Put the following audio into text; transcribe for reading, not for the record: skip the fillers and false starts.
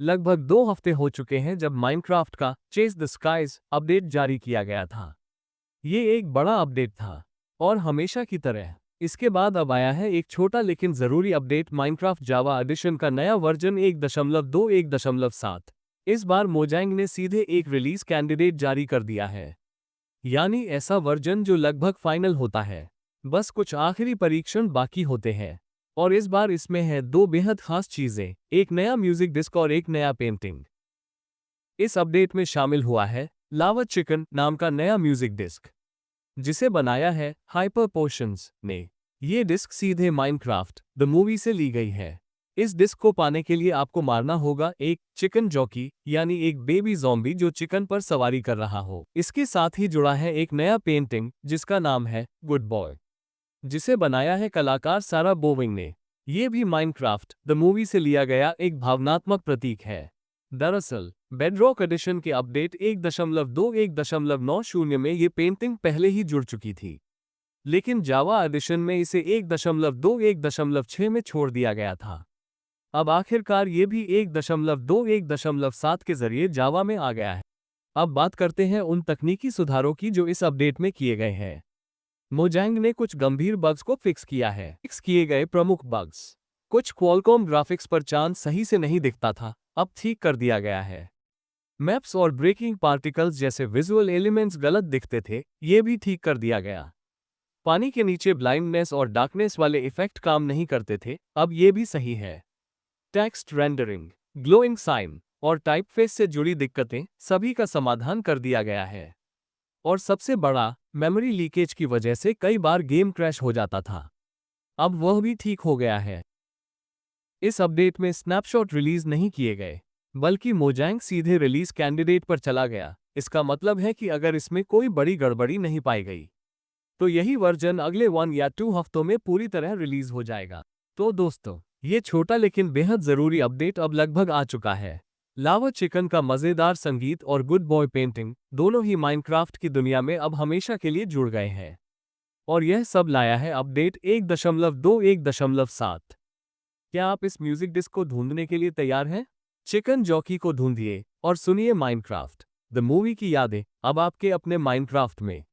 लगभग 2 हफ्ते हो चुके हैं जब माइनक्राफ्ट का चेस द स्काइज अपडेट जारी किया गया था। ये एक बड़ा अपडेट था और हमेशा की तरह इसके बाद अब आया है एक छोटा लेकिन जरूरी अपडेट, माइनक्राफ्ट जावा एडिशन का नया वर्जन 1.2.1.7। इस बार मोजैंग ने सीधे एक रिलीज कैंडिडेट जारी कर दिया है, यानी ऐसा वर्जन जो लगभग फाइनल होता है। बस कुछ आखिरी परीक्षण बाकी होते हैं और इस बार इसमें है दो बेहद खास चीजें, एक नया म्यूजिक डिस्क और एक नया पेंटिंग। इस अपडेट में शामिल हुआ है लावा चिकन नाम का नया म्यूजिक डिस्क, जिसे बनाया है हाइपर पोशंस ने। ये डिस्क सीधे माइनक्राफ्ट द मूवी से ली गई है। इस डिस्क को पाने के लिए आपको मारना होगा एक चिकन जॉकी, यानी एक बेबी ज़ॉम्बी जो चिकन पर सवारी कर रहा हो। इसके साथ ही जुड़ा है एक नया पेंटिंग जिसका नाम है गुड बॉय, जिसे बनाया है कलाकार सारा बोविंग ने। ये भी माइनक्राफ्ट द मूवी से लिया गया एक भावनात्मक प्रतीक है। दरअसल बेडरॉक एडिशन के अपडेट 1.2.1.90 में ये पेंटिंग पहले ही जुड़ चुकी थी, लेकिन जावा एडिशन में इसे 1.2.1.6 में छोड़ दिया गया था। अब आखिरकार ये भी 1.2.1.7 के जरिए जावा में आ गया है। अब बात करते हैं उन तकनीकी सुधारों की जो इस अपडेट में किए गए हैं। मोजैंग ने कुछ गंभीर बग्स को फिक्स किया है। फिक्स किए गए प्रमुख बग्स: कुछ क्वालकॉम ग्राफिक्स पर चांद सही से नहीं दिखता था, अब ठीक कर दिया गया है। मैप्स और ब्रेकिंग पार्टिकल्स जैसे विजुअल एलिमेंट्स गलत दिखते थे, ये भी ठीक कर दिया गया। पानी के नीचे ब्लाइंडनेस और डार्कनेस वाले इफेक्ट काम नहीं करते थे, अब ये भी सही है। टेक्स्ट रेंडरिंग, ग्लोइंग साइन और टाइपफेस से जुड़ी दिक्कतें सभी का समाधान कर दिया गया है। और सबसे बड़ा, मेमोरी लीकेज की वजह से कई बार गेम क्रैश हो जाता था, अब वह भी ठीक हो गया है। इस अपडेट में स्नैपशॉट रिलीज नहीं किए गए, बल्कि मोजैंग सीधे रिलीज कैंडिडेट पर चला गया। इसका मतलब है कि अगर इसमें कोई बड़ी गड़बड़ी नहीं पाई गई, तो यही वर्जन अगले 1 या 2 हफ्तों में पूरी तरह रिलीज हो जाएगा। तो दोस्तों, ये छोटा लेकिन बेहद जरूरी अपडेट अब लगभग आ चुका है। लावा चिकन का मजेदार संगीत और गुड बॉय पेंटिंग दोनों ही माइनक्राफ्ट की दुनिया में अब हमेशा के लिए जुड़ गए हैं। और यह सब लाया है अपडेट 1.2.1.7। क्या आप इस म्यूजिक डिस्क को ढूंढने के लिए तैयार हैं? चिकन जॉकी को ढूंढिए और सुनिए माइनक्राफ्ट द मूवी की यादें अब आपके अपने माइनक्राफ्ट में।